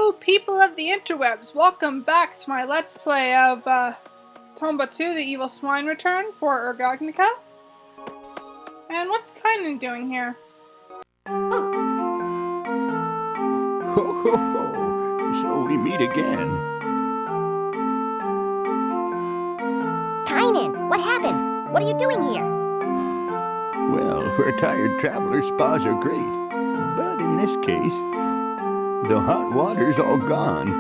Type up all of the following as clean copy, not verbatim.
Hello, people of the interwebs! Welcome back to my Let's Play of Tomba 2, The Evil Swine Return for RGOGNOCA. And what's Kynan doing here? Ho ho ho! So we meet again. Kynan, what happened? What are you doing here? Well, for a tired traveler, spas are great. But in this case, the hot water's all gone.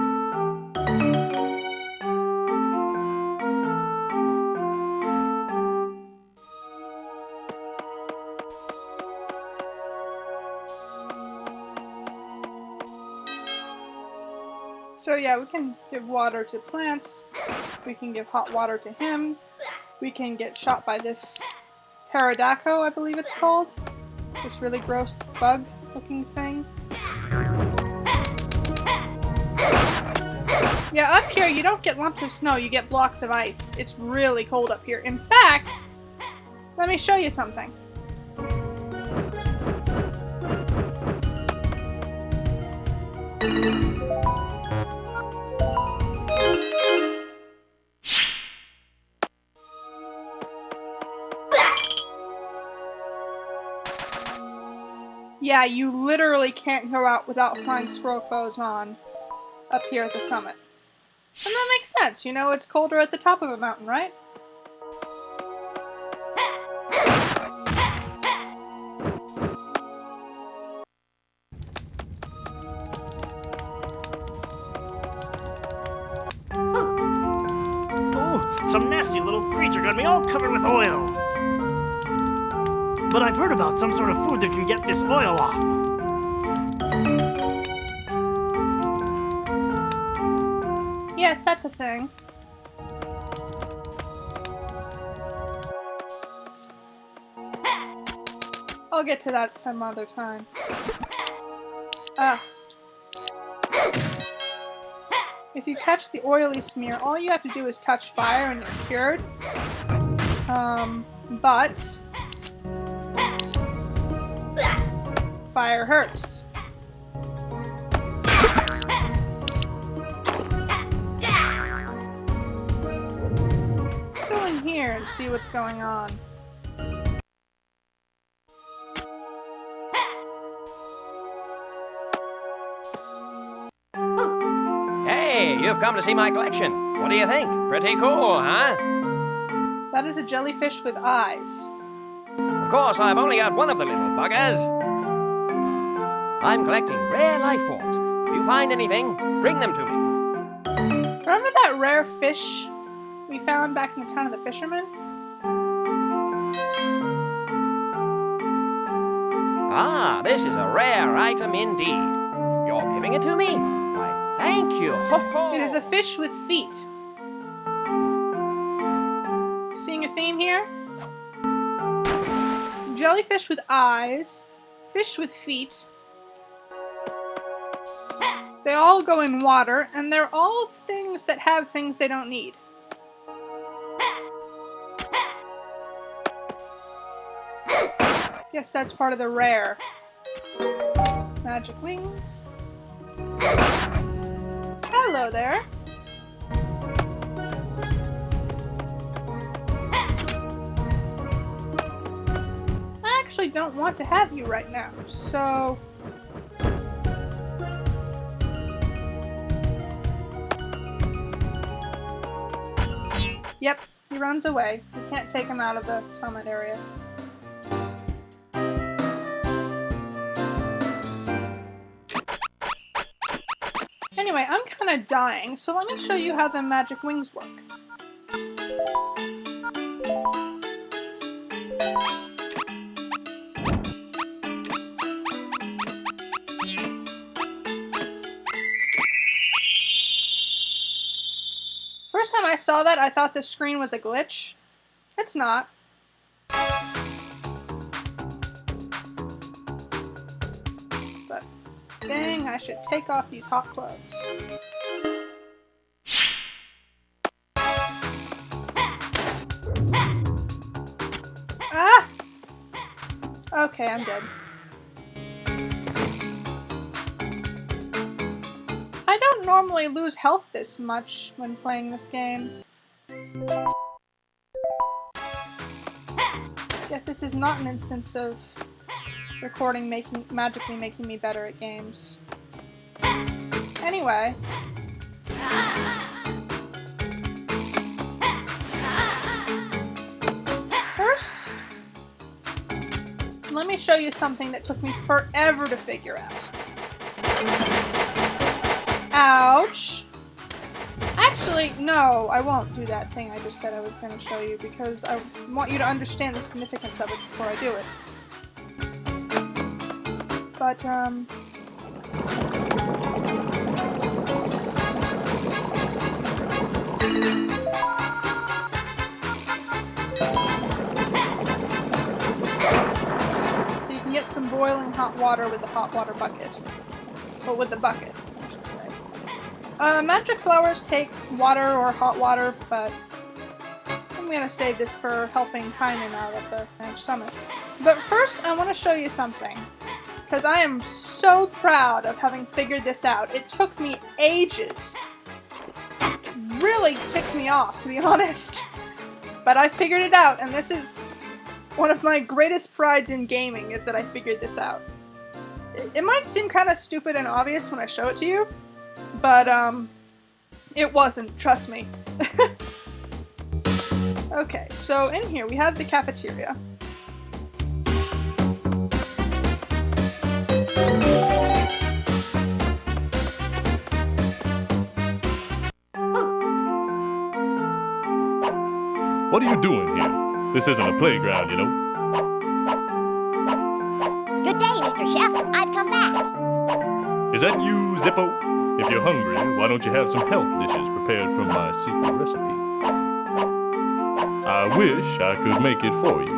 So yeah, we can give water to plants, we can give hot water to him, we can get shot by this pterodactyl, I believe it's called. This really gross bug looking thing. Yeah, up here you don't get lumps of snow, you get blocks of ice. It's really cold up here. In fact, let me show you something. Yeah, you literally can't go out without flying squirrel clothes on up here at the summit. And that makes sense, you know, it's colder at the top of a mountain, right? Oh, some nasty little creature got me all covered with oil. But I've heard about some sort of food that can get this oil off. Yes, that's a thing. I'll get to that some other time. If you catch the oily smear, all you have to do is touch fire and you're cured. But fire hurts. Let's go in here and see what's going on. Hey, you've come to see my collection. What do you think? Pretty cool, huh? That is a jellyfish with eyes. Of course, I've only got one of the little buggers. I'm collecting rare life forms. If you find anything, bring them to me. Remember that rare fish we found back in the town of the fishermen? Ah, this is a rare item indeed. You're giving it to me? Why, thank you. Ho ho! It is a fish with feet. Seeing a theme here? Jellyfish with eyes, fish with feet. They all go in water, and they're all things that have things they don't need. Guess that's part of the rare. Magic wings. Hello there. I actually don't want to have you right now, so... Yep, he runs away. We can't take him out of the summit area. Anyway, I'm kind of dying, so let me show you how the magic wings work. First time I saw that, I thought this screen was a glitch. It's not. But dang, I should take off these hot clothes. Ah! Okay, I'm dead. I don't normally lose health this much when playing this game. Yes, this is not an instance of recording magically making me better at games. Anyway. First, let me show you something that took me forever to figure out. Ouch! Actually, no, I won't do that thing I just said I was going to show you because I want you to understand the significance of it before I do it. But, so you can get some boiling hot water with the hot water bucket. Well, with the bucket, I should say. Magic flowers take water or hot water, but I'm gonna save this for helping Kynan out at the Ranch Summit. But first, I want to show you something. Because I am so proud of having figured this out. It took me ages. Really ticked me off, to be honest. But I figured it out, and this is one of my greatest prides in gaming, is that I figured this out. It might seem kind of stupid and obvious when I show it to you, but it wasn't, trust me. Okay, so in here we have the cafeteria. What are you doing here? This isn't a playground, you know. Good day, Mr. Chef. I've come back. Is that you, Zippo? If you're hungry, why don't you have some health dishes prepared from my secret recipe? I wish I could make it for you.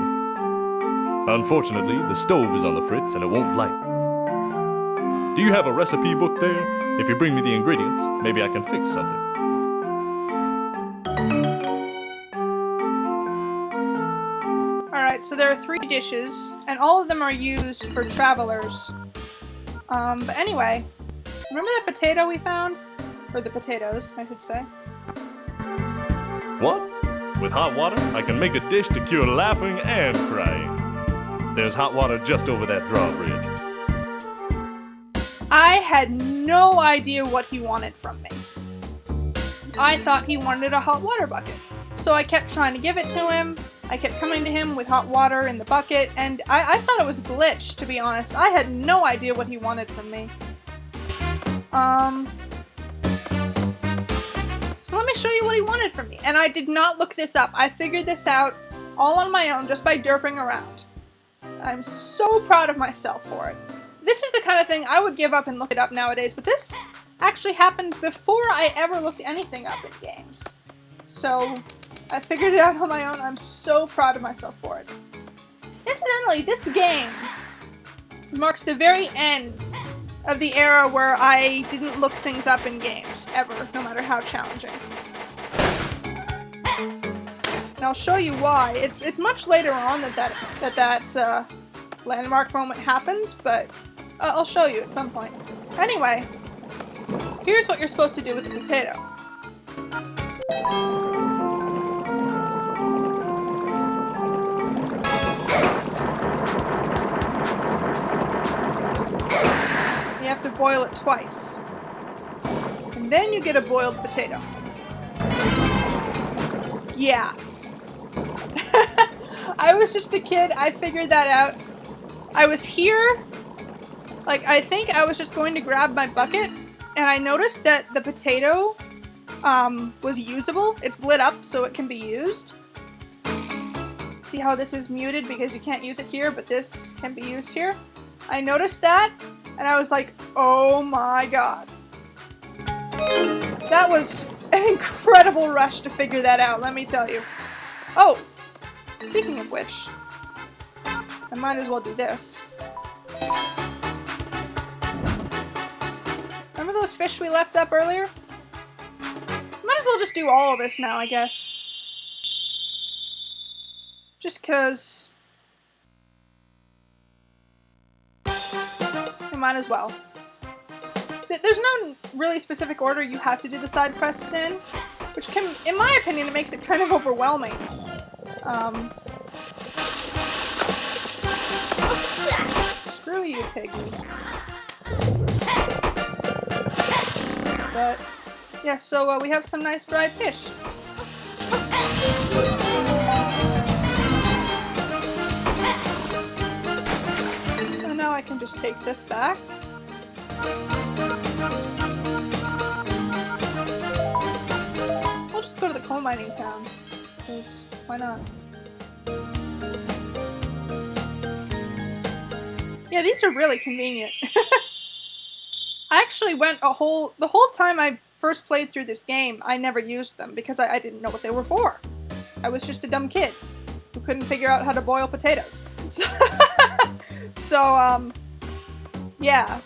Unfortunately, the stove is on the fritz and it won't light. Do you have a recipe book there? If you bring me the ingredients, maybe I can fix something. Alright, so there are 3 dishes, and all of them are used for travelers. But anyway, remember that potato we found? Or the potatoes, I should say. What? With hot water, I can make a dish to cure laughing and crying. There's hot water just over that drawbridge. I had no idea what he wanted from me. I thought he wanted a hot water bucket. So I kept trying to give it to him. I kept coming to him with hot water in the bucket, and I thought it was glitched, to be honest. I had no idea what he wanted from me. So let me show you what he wanted from me. And I did not look this up. I figured this out all on my own, just by derping around. I'm so proud of myself for it. This is the kind of thing I would give up and look it up nowadays, but this actually happened before I ever looked anything up in games. So I figured it out on my own. I'm so proud of myself for it. Incidentally, this game marks the very end of the era where I didn't look things up in games, ever, no matter how challenging. And I'll show you why. It's much later on that landmark moment happened, but I'll show you at some point. Anyway, here's what you're supposed to do with the potato. You have to boil it twice. And then you get a boiled potato. Yeah. I was just a kid. I figured that out. I was here. Like, I think I was just going to grab my bucket, and I noticed that the potato was usable. It's lit up so it can be used. See how this is muted because you can't use it here, but this can be used here? I noticed that, and I was like, oh my god. That was an incredible rush to figure that out, let me tell you. Oh, speaking of which, I might as well do this. Remember those fish we left up earlier? Might as well just do all of this now, I guess. Just 'cause I might as well. There's no really specific order you have to do the side quests in, which can, in my opinion, it makes it kind of overwhelming. Screw you, piggy. But, yeah, so we have some nice dried fish. And now I can just take this back. We'll just go to the coal mining town, because why not? Yeah, these are really convenient. I actually went the whole time I first played through this game, I never used them because I didn't know what they were for. I was just a dumb kid who couldn't figure out how to boil potatoes. So, yeah.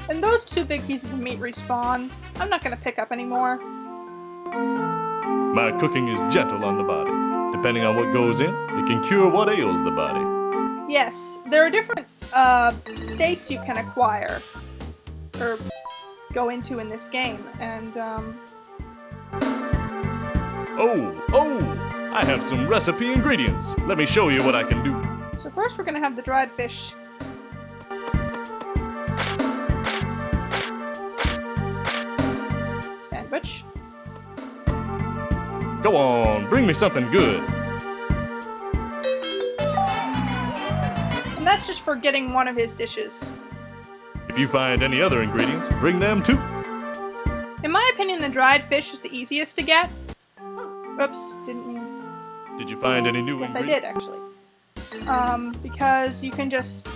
And those two big pieces of meat respawn. I'm not gonna pick up anymore. My cooking is gentle on the body. Depending on what goes in, it can cure what ails the body. Yes, there are different states you can acquire or go into in this game, and Oh, I have some recipe ingredients. Let me show you what I can do. so first we're gonna have the dried fish. Sandwich. Go on, bring me something good. And that's just for getting one of his dishes. If you find any other ingredients, bring them too. In my opinion, the dried fish is the easiest to get. Oops, didn't mean. Did you find any new Yes, I ingredients? did actually. Because you can just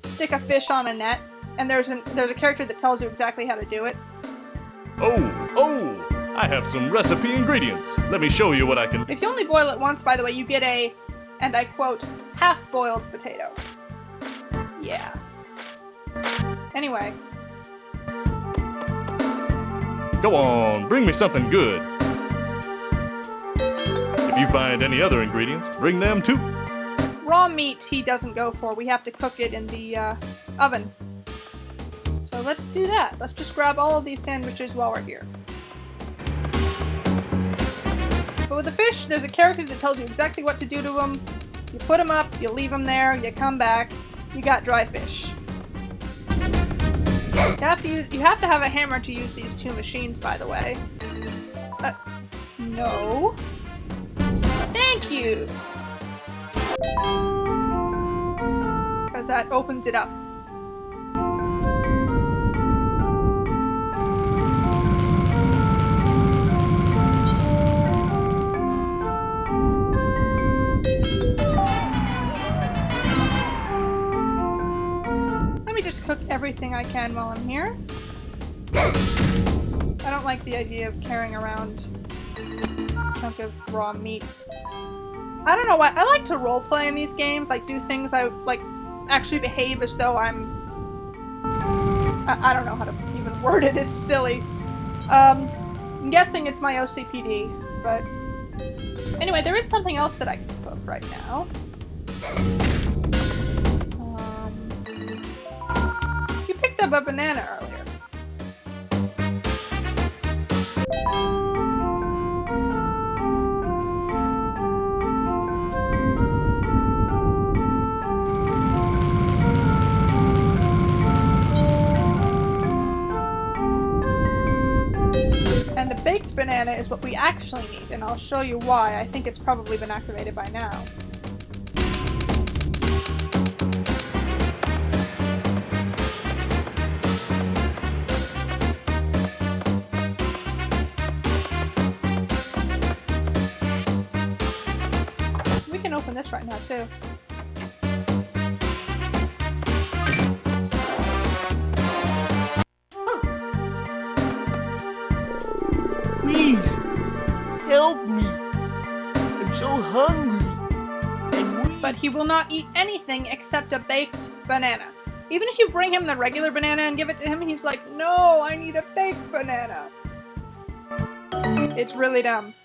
stick a fish on a net, and there's a character that tells you exactly how to do it. Oh, I have some recipe ingredients. Let me show you what I can do. If you only boil it once, by the way, you get a, and I quote, half-boiled potato. Yeah. Anyway. Go on, bring me something good. If you find any other ingredients, bring them too. Raw meat he doesn't go for. We have to cook it in the oven. So let's do that. Let's just grab all of these sandwiches while we're here. But with the fish, there's a character that tells you exactly what to do to them. You put them up, you leave them there, you come back, you got dry fish. You have to have a hammer to use these two machines, by the way. No. Thank you! Because that opens it up. Let me just cook everything I can while I'm here. I don't like the idea of carrying around a chunk of raw meat. I don't know why. I like to roleplay in these games, like do things I like, actually behave as though I'm. I don't know how to even word it. It's silly. I'm guessing it's my OCPD, but anyway, there is something else that I can cook right now. You picked up a banana earlier. And the baked banana is what we actually need, and I'll show you why. I think it's probably been activated by now. We can open this right now, too. Please, help me. I'm so hungry and weak. But he will not eat anything except a baked banana. Even if you bring him the regular banana and give it to him, he's like, no, I need a baked banana. It's really dumb.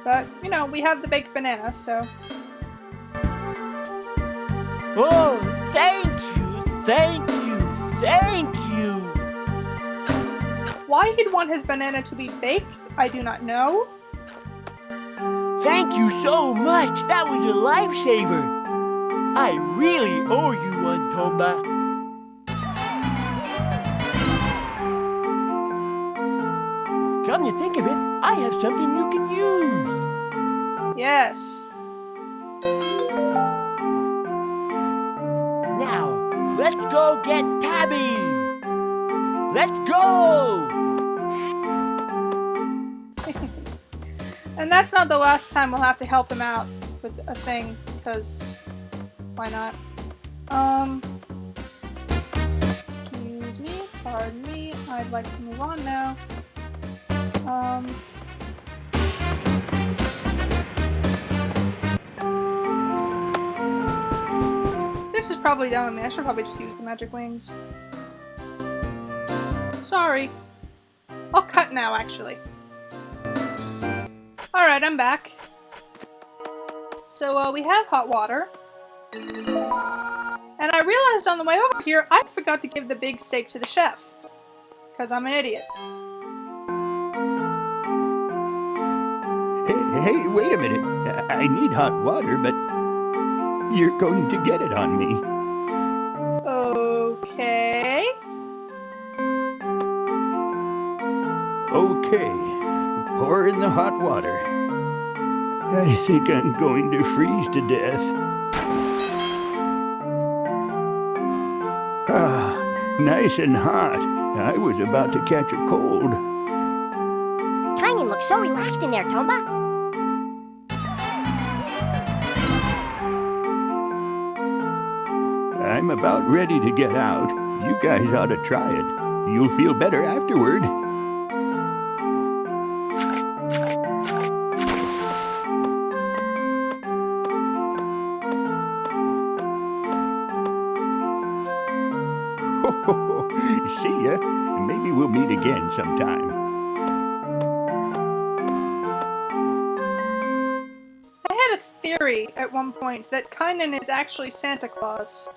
But, you know, we have the baked banana, so... Oh, Thank you, thank you, thank you. Why he'd want his banana to be baked, I do not know. Thank you so much. That was a lifesaver. I really owe you one, Tomba. Come to think of it, I have something you can use. Yes. Now, let's go get Tabby. Let's go. And that's not the last time we'll have to help him out with a thing, because why not? Excuse me, pardon me, I'd like to move on now. This is probably dumb of me. I should probably just use the magic wings. Sorry. I'll cut now, actually. Alright, I'm back. So, we have hot water. And I realized on the way over here, I forgot to give the big steak to the chef. Because I'm an idiot. Hey, wait a minute. I need hot water, but you're going to get it on me. Okay. Okay. Pour in the hot water. I think I'm going to freeze to death. Ah, nice and hot. I was about to catch a cold. Canyon looks so relaxed in there, Tomba. I'm about ready to get out. You guys ought to try it. You'll feel better afterward. See ya. Maybe we'll meet again sometime. I had a theory at one point that Kynan is actually Santa Claus.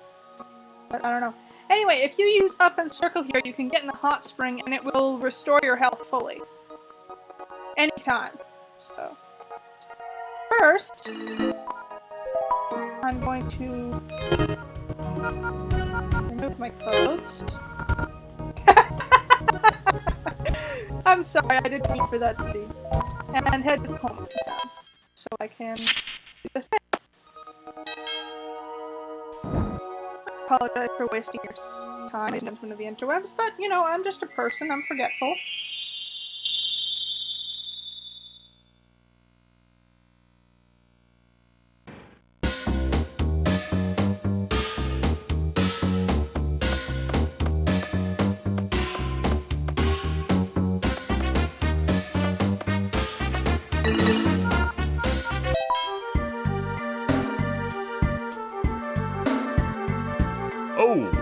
But I don't know. Anyway, if you use up and circle here, you can get in the hot spring and it will restore your health fully. Anytime. So, first, I'm going to remove my clothes. I'm sorry, I didn't mean for that to be. And head to the home town so I can do the thing. I apologize for wasting your time in front of the interwebs, but you know, I'm just a person, I'm forgetful.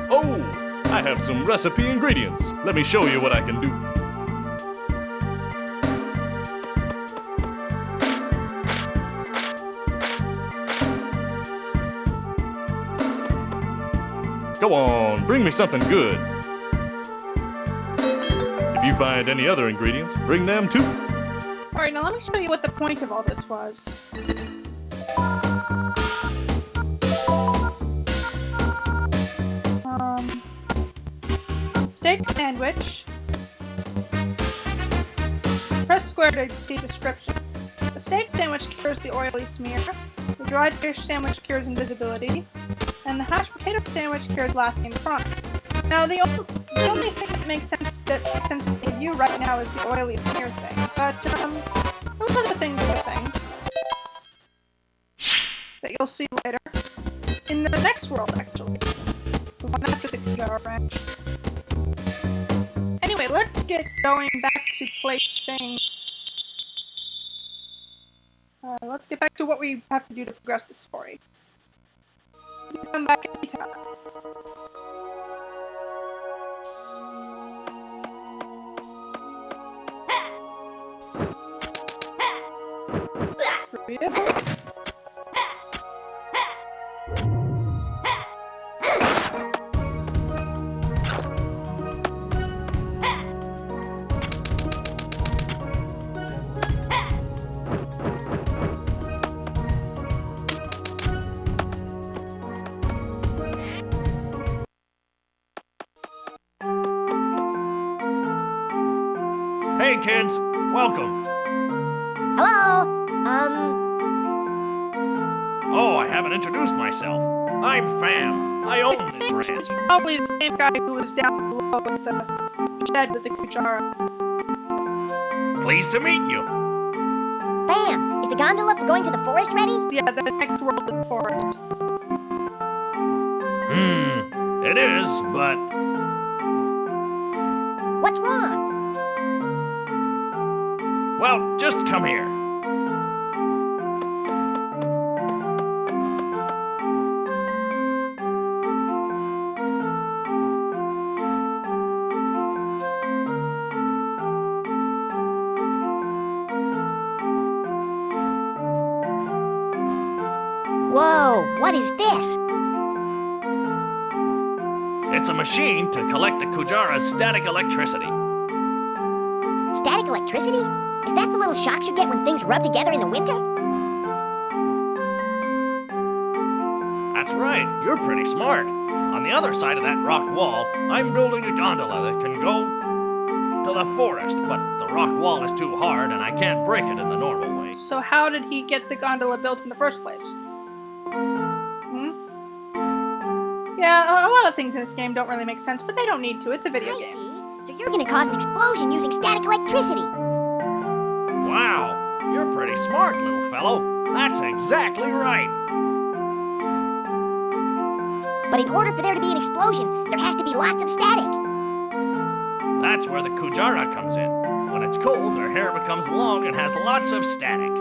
Oh, I have some recipe ingredients. Let me show you what I can do. Go on, bring me something good. If you find any other ingredients, bring them too. Alright, now let me show you what the point of all this was. Steak sandwich. Press square to see description. The steak sandwich cures the oily smear. The dried fish sandwich cures invisibility. And the hashed potato sandwich cures laughing and crying. Now, the only thing that makes sense to you right now is the oily smear thing. But, those other things are a thing that you'll see later. In the next world, actually. The one after the PR branch. Anyway, let's get going back to place things. Let's get back to what we have to do to progress the story. You can come back anytime. hey, kids. Welcome. Hello? Oh, I haven't introduced myself. I'm Fam. I own this ranch. It's probably the same guy who was down below with the shed with the Kujara. Pleased to meet you. Bam! Is the gondola for going to the forest ready? Yeah, the next world is the forest. It is, but What's wrong? well, just come here. Whoa, what is this? It's a machine to collect the Kujara's static electricity. Static electricity? Is that the little shocks you get when things rub together in the winter? That's right, you're pretty smart. On the other side of that rock wall, I'm building a gondola that can go to the forest, but the rock wall is too hard and I can't break it in the normal way. So how did he get the gondola built in the first place? Yeah, a lot of things in this game don't really make sense, but they don't need to. It's a video I game. see. So you're gonna cause an explosion using static electricity. Wow, you're pretty smart, little fellow. That's exactly right. But in order for there to be an explosion, there has to be lots of static. That's where the Kujara comes in. When it's cold, their hair becomes long and has lots of static.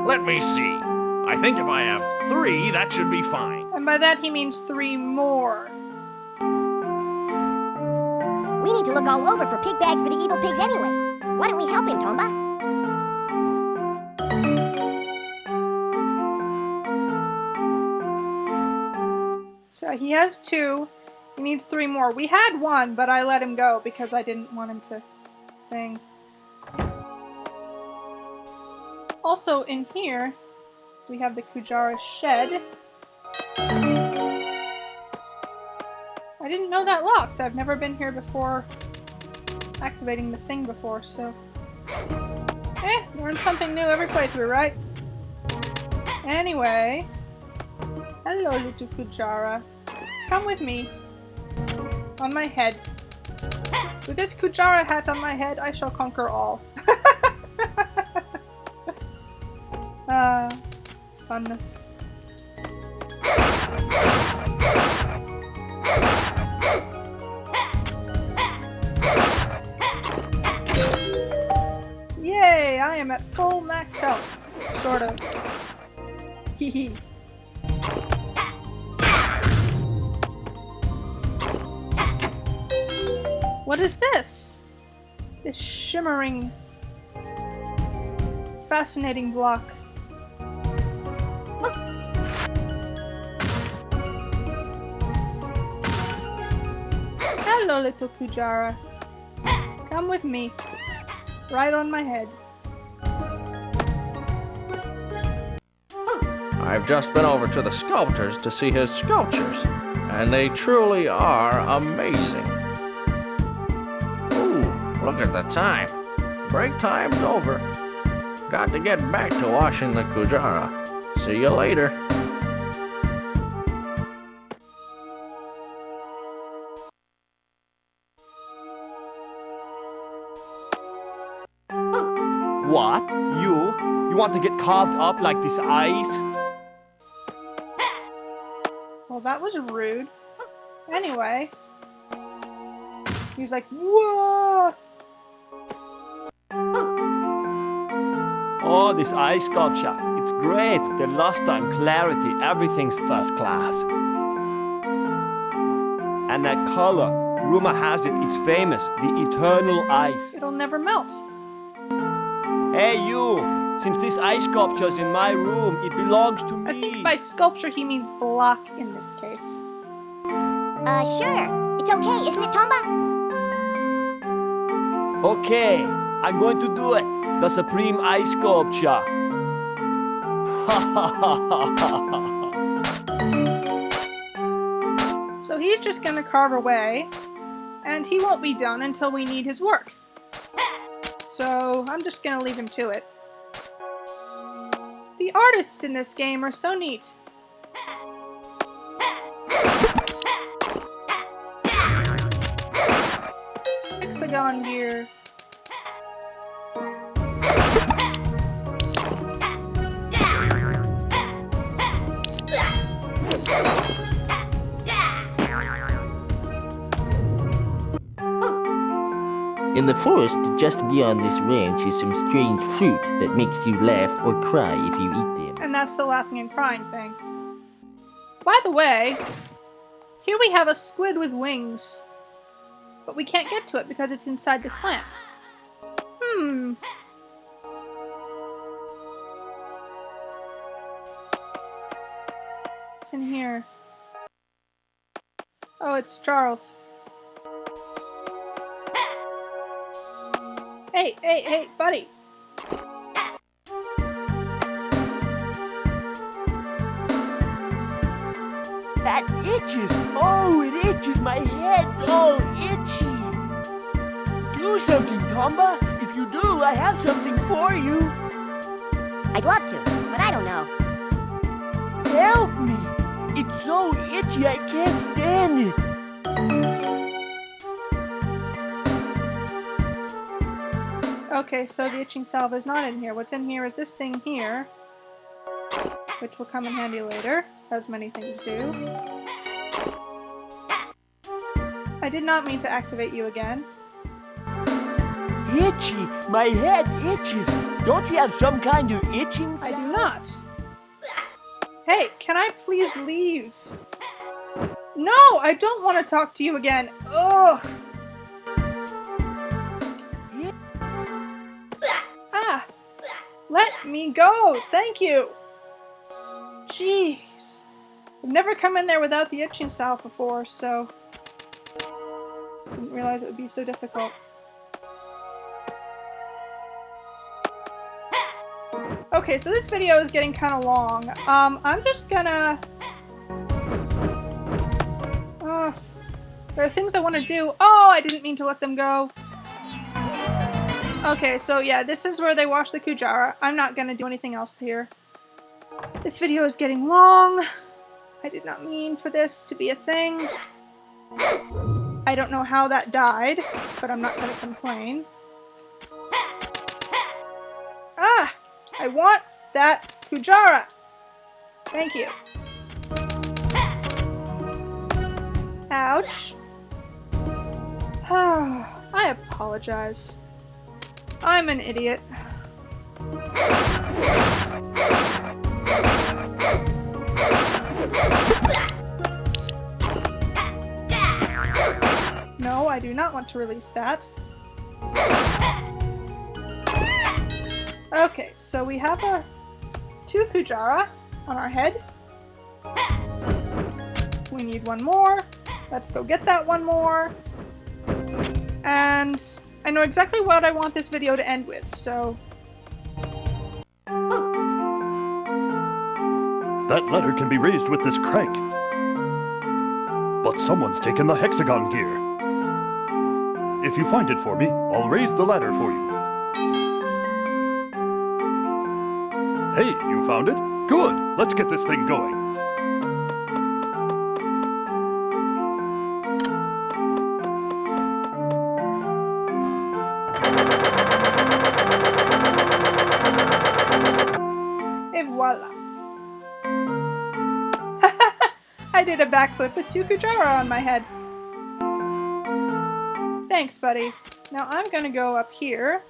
Let me see. I think if I have 3, that should be fine. And by that he means 3 more. We need to look all over for pig bags for the evil pigs anyway. Why don't we help him, Tomba? So he has 2. He needs 3 more. We had 1, but I let him go because I didn't want him to thing. Also in here, we have the Kujara shed. I didn't know that locked. I've never been here before activating the thing before, so... learn something new every playthrough, right? Anyway... Hello, little Kujara. Come with me. On my head. With this Kujara hat on my head, I shall conquer all. Funness. Yay! I am at full max health. Sort of. Hehe. What is this? This shimmering, fascinating block. Hello, little Kujara. Come with me. Right on my head. I've just been over to the sculptor's to see his sculptures, and they truly are amazing. Ooh, look at the time. Break time's over. Got to get back to washing the Kujara. See you later. What? You? You want to get carved up like this ice? Well, that was rude. Anyway. He was like, whoa! Oh, this ice sculpture. It's great. The luster and clarity, everything's first class. And that color, rumor has it, it's famous. The eternal ice. It'll never melt. Hey, you! Since this ice sculpture's in my room, it belongs to me. I think by sculpture he means block in this case. Sure. It's okay, isn't it, Tomba? Okay, I'm going to do it. The supreme ice sculpture. So he's just gonna carve away, And he won't be done until we need his work. So I'm just gonna leave him to it. The artists in this game are so neat. Hexagon gear. In the forest, just beyond this ranch, is some strange fruit that makes you laugh or cry if you eat them. And that's the laughing and crying thing. By the way, here we have a squid with wings. But we can't get to it because it's inside this plant. What's in here? Oh, it's Charles. Hey, buddy. That itches. Oh, it itches. My head's all itchy. Do something, Tomba. If you do, I have something for you. I'd love to, but I don't know. Help me. It's so itchy, I can't stand it. Okay, so the itching salve is not in here. What's in here is this thing here, which will come in handy later, as many things do. I did not mean to activate you again. Itchy! My head itches! Don't you have some kind of itching? I do not! Hey, can I please leave? No! I don't want to talk to you again! Ugh! Ah! Let me go! Thank you! Jeez! I've never come in there without the itching salve before, so... didn't realize it would be so difficult. Okay, so this video is getting kind of long. I'm just gonna... there are things I want to do. Oh, I didn't mean to let them go. Okay, so yeah, this is where they wash the Kujara. I'm not gonna do anything else here. This video is getting long. I did not mean for this to be a thing. I don't know how that died, but I'm not gonna complain. Ah! I want that Kujara! Thank you. Ouch. I apologize. I'm an idiot. No, I do not want to release that. Okay, so we have 2 Kujara on our head. We need one more. Let's go get that one more. And I know exactly what I want this video to end with, so... That ladder can be raised with this crank. But someone's taken the hexagon gear. If you find it for me, I'll raise the ladder for you. Hey, you found it? Good! Let's get this thing going. Et voila. I did a backflip with 2 Kujara on my head. Thanks, buddy. Now I'm gonna go up here,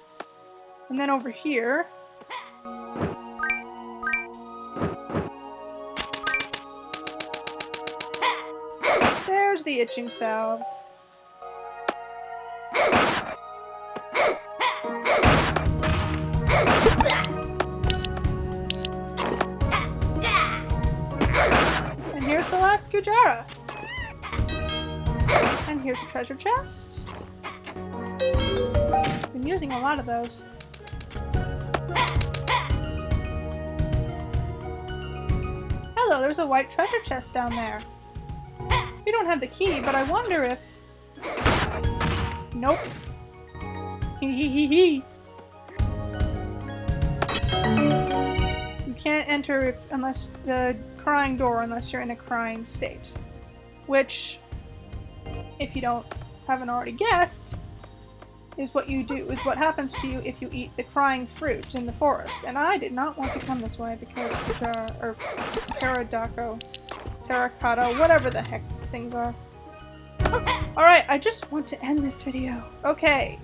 and then over here. There's the itching salve. And here's the last Kujara. And here's a treasure chest. Been using a lot of those. Hello, there's a white treasure chest down there. We don't have the key, but I wonder if... Nope. Hee hee hee hee. You can't enter unless the crying door unless you're in a crying state. Which, if you haven't already guessed, is what you do, is what happens to you if you eat the crying fruit in the forest. And I did not want to come this way because terracotta, whatever the heck these things are. Alright, I just want to end this video. Okay.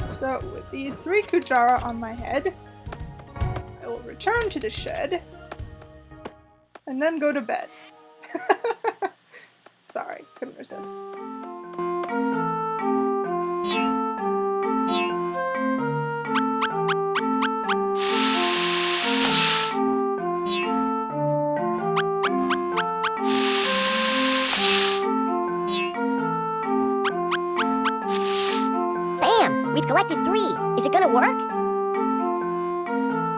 So, with these 3 Kujara on my head, I will return to the shed, and then go to bed. Sorry, couldn't resist. Bam! We've collected 3. Is it gonna work?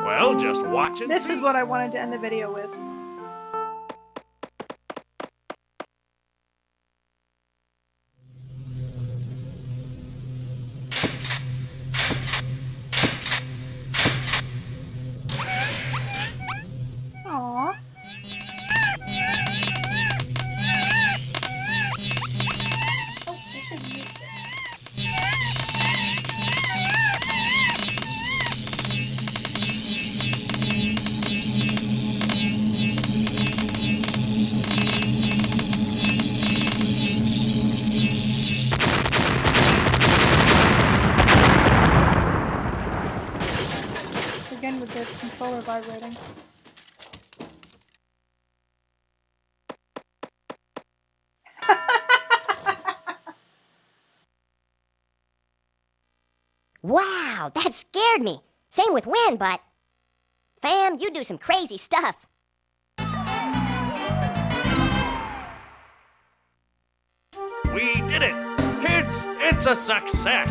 Well, just watch it. This is what I wanted to end the video with. Aww. Oh, I should use this. Again with the controller vibrating. Wow, that scared me. Same with Win, but... Fam, you do some crazy stuff. We did it! Kids, it's a success!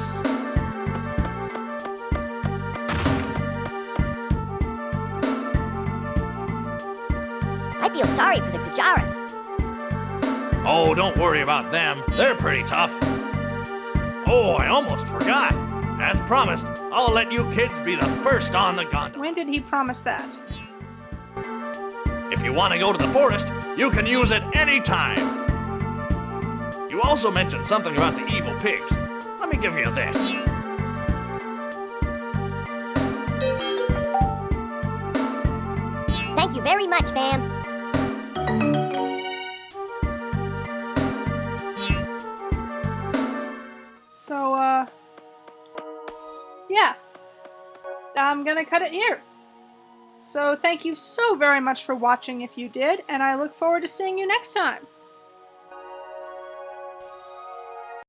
I feel sorry for the Kujaras. Oh, don't worry about them. They're pretty tough. Oh, I almost forgot. As promised, I'll let you kids be the first on the gondola. When did he promise that? If you want to go to the forest, you can use it anytime. You also mentioned something about the evil pigs. Let me give you this. Thank you very much, fam. So, yeah. I'm gonna cut it here. So thank you so very much for watching if you did, and I look forward to seeing you next time.